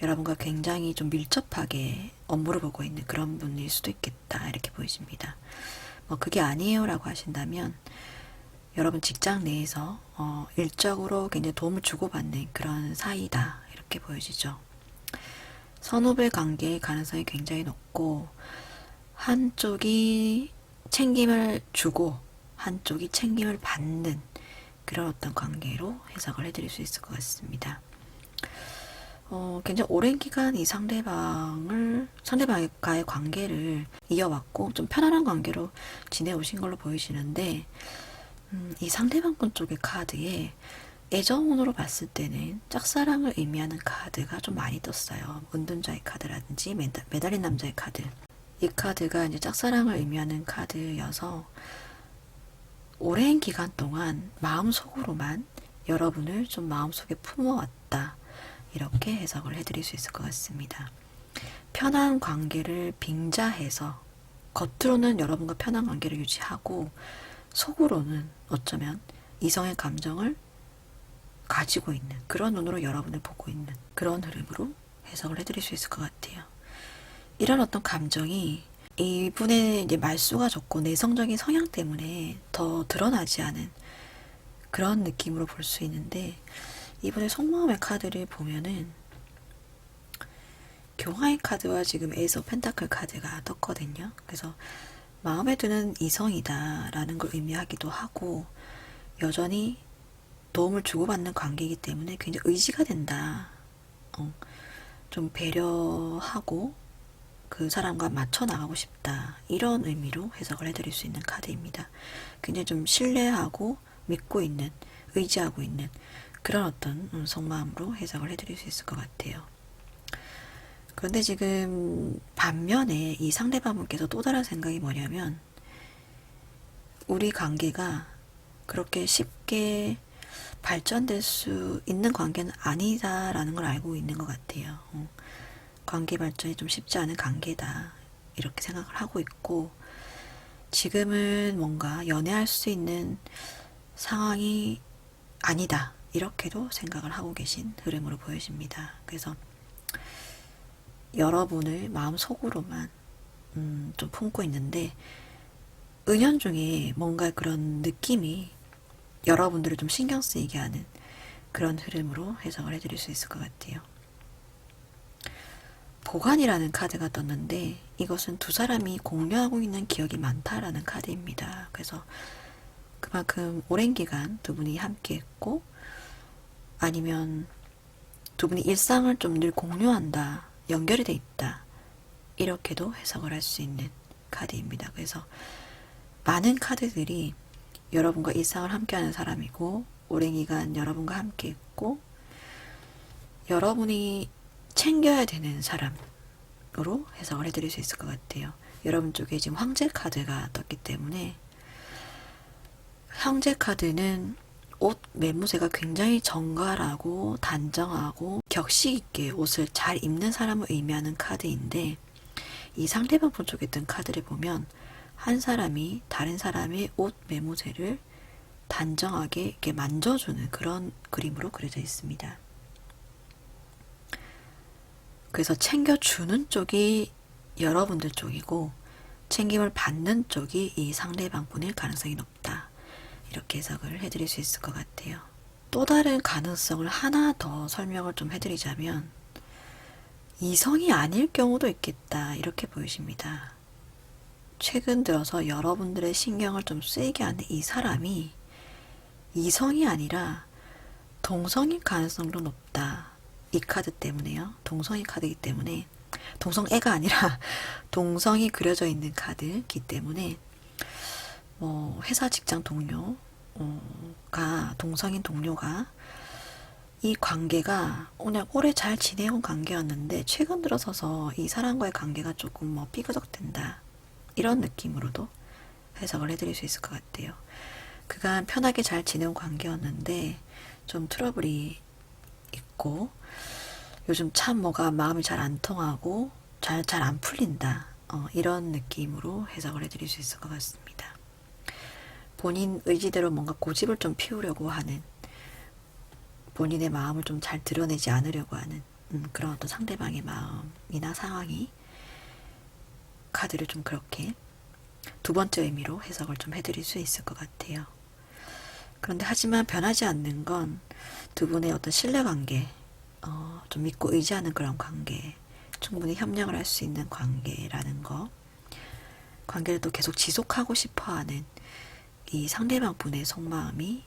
여러분과 굉장히 좀 밀접하게 업무를 보고 있는 그런 분일 수도 있겠다 이렇게 보여집니다. 뭐 그게 아니에요 라고 하신다면 여러분 직장 내에서 일적으로 굉장히 도움을 주고받는 그런 사이다 이렇게 보여지죠. 선후배 관계의 가능성이 굉장히 높고, 한쪽이 챙김을 주고 한쪽이 챙김을 받는 그런 어떤 관계로 해석을 해드릴 수 있을 것 같습니다. 굉장히 오랜 기간 이 상대방과의 관계를 이어왔고 좀 편안한 관계로 지내오신 걸로 보이시는데, 이 상대방분 쪽의 카드에 애정운으로 봤을 때는 짝사랑을 의미하는 카드가 좀 많이 떴어요. 은둔자의 카드라든지 매달린 남자의 카드. 이 카드가 이제 짝사랑을 의미하는 카드여서 오랜 기간 동안 마음속으로만 여러분을 좀 마음속에 품어왔다. 이렇게 해석을 해드릴 수 있을 것 같습니다. 편한 관계를 빙자해서 겉으로는 여러분과 편한 관계를 유지하고 속으로는 어쩌면 이성의 감정을 가지고 있는 그런 눈으로 여러분을 보고 있는 그런 흐름으로 해석을 해드릴 수 있을 것 같아요. 이런 어떤 감정이 이분의 이제 말수가 적고 내성적인 성향 때문에 더 드러나지 않은 그런 느낌으로 볼 수 있는데, 이분의 속마음의 카드를 보면은 교화의 카드와 지금 에이스 오브 펜타클 카드가 떴거든요. 그래서 마음에 드는 이성이다 라는 걸 의미하기도 하고, 여전히 도움을 주고받는 관계이기 때문에 굉장히 의지가 된다. 좀 배려하고 그 사람과 맞춰 나가고 싶다. 이런 의미로 해석을 해드릴 수 있는 카드입니다. 굉장히 좀 신뢰하고 믿고 있는, 의지하고 있는 그런 어떤 속마음으로 해석을 해드릴 수 있을 것 같아요. 그런데 지금 반면에 이 상대방분께서 또 다른 생각이 뭐냐면, 우리 관계가 그렇게 쉽게 발전될 수 있는 관계는 아니다라는 걸 알고 있는 것 같아요. 관계 발전이 좀 쉽지 않은 관계다 이렇게 생각을 하고 있고, 지금은 뭔가 연애할 수 있는 상황이 아니다 이렇게도 생각을 하고 계신 흐름으로 보여집니다. 그래서 여러분을 마음속으로만 좀 품고 있는데 은연중에 뭔가 그런 느낌이 여러분들을 좀 신경 쓰이게 하는 그런 흐름으로 해석을 해드릴 수 있을 것 같아요. 보관이라는 카드가 떴는데 이것은 두 사람이 공유하고 있는 기억이 많다라는 카드입니다. 그래서 그만큼 오랜 기간 두 분이 함께 했고 아니면 두 분이 일상을 좀 늘 공유한다, 연결이 돼 있다, 이렇게도 해석을 할 수 있는 카드입니다. 그래서 많은 카드들이 여러분과 일상을 함께하는 사람이고 오랜 기간 여러분과 함께 했고 여러분이 챙겨야 되는 사람으로 해석을 해드릴 수 있을 것 같아요. 여러분 쪽에 지금 황제 카드가 떴기 때문에 황제 카드는 옷 매무새가 굉장히 정갈하고 단정하고 격식 있게 옷을 잘 입는 사람을 의미하는 카드인데 이 상대방 분 쪽에 뜬 카드를 보면 한 사람이 다른 사람의 옷 매무새를 단정하게 이렇게 만져주는 그런 그림으로 그려져 있습니다. 그래서 챙겨주는 쪽이 여러분들 쪽이고 챙김을 받는 쪽이 이 상대방 분일 가능성이 높다. 이렇게 해석을 해드릴 수 있을 것 같아요. 또 다른 가능성을 하나 더 설명을 좀 해드리자면 이성이 아닐 경우도 있겠다. 이렇게 보이십니다. 최근 들어서 여러분들의 신경을 좀 쓰이게 하는 이 사람이 이성이 아니라 동성일 가능성도 높다. 이 카드 때문에요. 동성이 카드이기 때문에 동성애가 아니라 동성이 그려져 있는 카드이기 때문에 회사 직장 동료가 동성인 동료가 이 관계가 그냥 오래 잘 지내온 관계였는데 최근 들어서서 이 사람과의 관계가 조금 삐그덕된다. 이런 느낌으로도 해석을 해드릴 수 있을 것 같아요. 그간 편하게 잘 지내온 관계였는데 좀 트러블이 있고 요즘 참 뭐가 마음이 잘 안 통하고 잘 안 풀린다. 이런 느낌으로 해석을 해드릴 수 있을 것 같습니다. 본인 의지대로 뭔가 고집을 좀 피우려고 하는 본인의 마음을 좀 잘 드러내지 않으려고 하는 그런 어떤 상대방의 마음이나 상황이 카드를 좀 그렇게 두 번째 의미로 해석을 좀 해드릴 수 있을 것 같아요. 그런데 하지만 변하지 않는 건 두 분의 어떤 신뢰관계, 좀 믿고 의지하는 그런 관계, 충분히 협력을 할 수 있는 관계라는 거, 관계를 또 계속 지속하고 싶어하는 이 상대방 분의 속마음이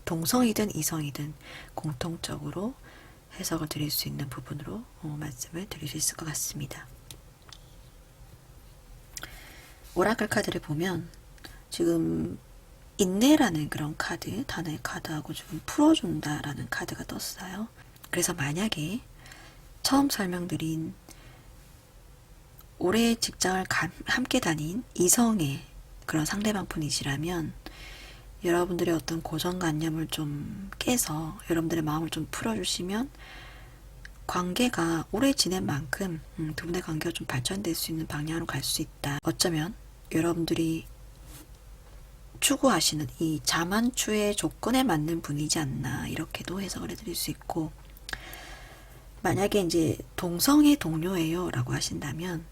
동성이든 이성이든 공통적으로 해석을 드릴 수 있는 부분으로 말씀을 드릴 수 있을 것 같습니다. 오라클 카드를 보면 지금 인내라는 그런 카드, 단어의 카드하고 지금 풀어준다라는 카드가 떴어요. 그래서 만약에 처음 설명드린 오래 직장을 함께 다닌 이성의 그런 상대방 분이시라면 여러분들의 어떤 고정관념을 좀 깨서 여러분들의 마음을 좀 풀어주시면 관계가 오래 지낸 만큼 두 분의 관계가 좀 발전될 수 있는 방향으로 갈 수 있다. 어쩌면 여러분들이 추구하시는 이 자만추의 조건에 맞는 분이지 않나 이렇게도 해석을 해드릴 수 있고 만약에 이제 동성애 동료예요 라고 하신다면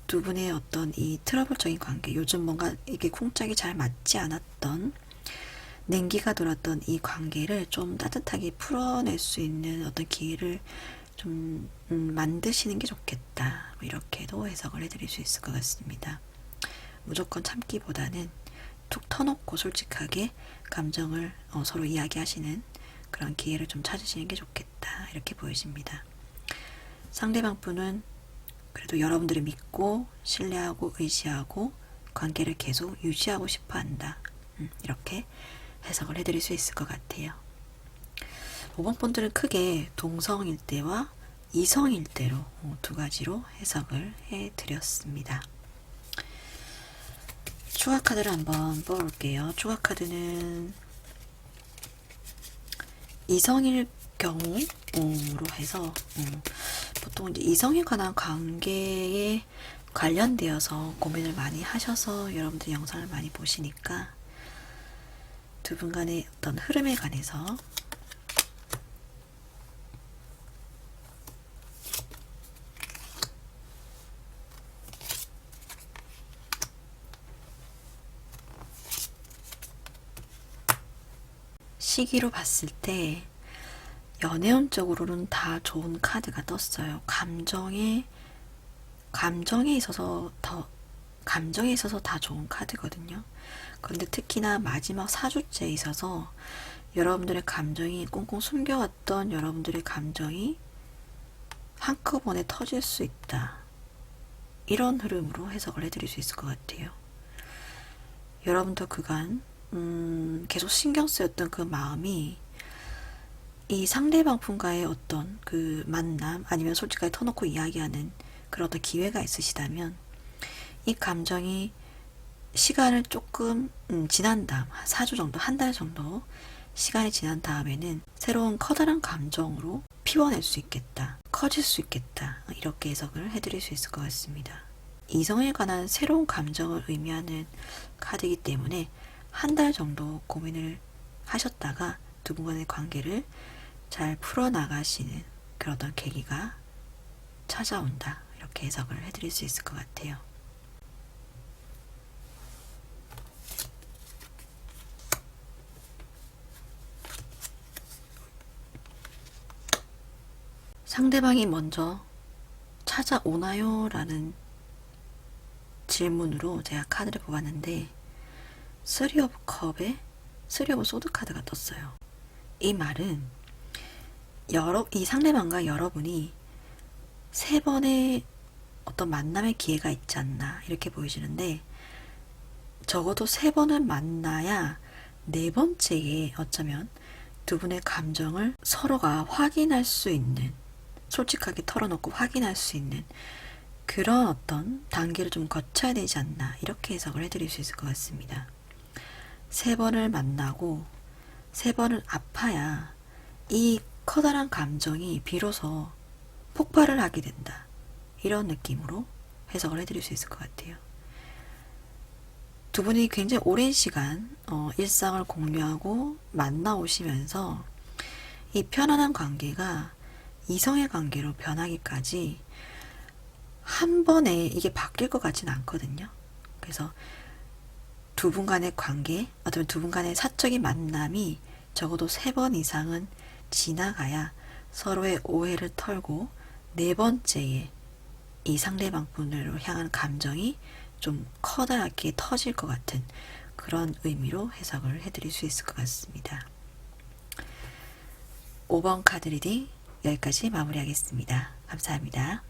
두 분의 어떤 이 트러블적인 관계 요즘 뭔가 이게 쿵짝이 잘 맞지 않았던 냉기가 돌았던 이 관계를 좀 따뜻하게 풀어낼 수 있는 어떤 기회를 좀 만드시는 게 좋겠다 이렇게도 해석을 해드릴 수 있을 것 같습니다. 무조건 참기보다는 툭 터놓고 솔직하게 감정을 서로 이야기하시는 그런 기회를 좀 찾으시는 게 좋겠다 이렇게 보여집니다. 상대방 분은 그래도 여러분들을 믿고 신뢰하고 의지하고 관계를 계속 유지하고 싶어 한다. 이렇게 해석을 해드릴 수 있을 것 같아요. 5번 분들은 크게 동성일 때와 이성일 때로 두 가지로 해석을 해드렸습니다. 추가 카드를 한번 뽑아볼게요. 추가 카드는 이성일 경우로 해서 보통 이제 이성에 관한 관계에 관련되어서 고민을 많이 하셔서 여러분들 영상을 많이 보시니까 두 분 간의 어떤 흐름에 관해서 시기로 봤을 때 연애운적으로는 다 좋은 카드가 떴어요. 감정에 있어서 다 좋은 카드거든요. 그런데 특히나 마지막 4주째에 있어서 여러분들의 감정이 꽁꽁 숨겨왔던 여러분들의 감정이 한꺼번에 터질 수 있다. 이런 흐름으로 해석을 해드릴 수 있을 것 같아요. 여러분도 그간 계속 신경 쓰였던 그 마음이 이 상대방 분과의 어떤 그 만남 아니면 솔직하게 터놓고 이야기하는 그런 어떤 기회가 있으시다면 이 감정이 시간을 조금 지난 다음 4주 정도, 한 달 정도 시간이 지난 다음에는 새로운 커다란 감정으로 피워낼 수 있겠다, 커질 수 있겠다, 이렇게 해석을 해드릴 수 있을 것 같습니다. 이성에 관한 새로운 감정을 의미하는 카드이기 때문에 한 달 정도 고민을 하셨다가 두 분 간의 관계를 잘 풀어나가시는 그런 어떤 계기가 찾아온다, 이렇게 해석을 해드릴 수 있을 것 같아요. 상대방이 먼저 찾아오나요? 라는 질문으로 제가 카드를 뽑았는데 쓰리 오브 컵에 쓰리 오브 소드 카드가 떴어요. 이 말은 이 상대방과 여러분이 3번의 어떤 만남의 기회가 있지 않나 이렇게 보이시는데, 적어도 3번을 만나야 4번째에 어쩌면 두 분의 감정을 서로가 확인할 수 있는, 솔직하게 털어놓고 확인할 수 있는 그런 어떤 단계를 좀 거쳐야 되지 않나, 이렇게 해석을 해드릴 수 있을 것 같습니다. 3번을 만나고 3번을 아파야 이 커다란 감정이 비로소 폭발을 하게 된다, 이런 느낌으로 해석을 해드릴 수 있을 것 같아요. 두 분이 굉장히 오랜 시간 일상을 공유하고 만나오시면서 이 편안한 관계가 이성의 관계로 변하기까지 한 번에 이게 바뀔 것 같지는 않거든요. 그래서 두 분 간의 관계, 어쩌면 두 분 간의 사적인 만남이 적어도 3번 이상은 지나가야 서로의 오해를 털고 4번째에 이 상대방 분으로 향한 감정이 좀 커다랗게 터질 것 같은 그런 의미로 해석을 해드릴 수 있을 것 같습니다. 5번 카드 리딩 여기까지 마무리하겠습니다. 감사합니다.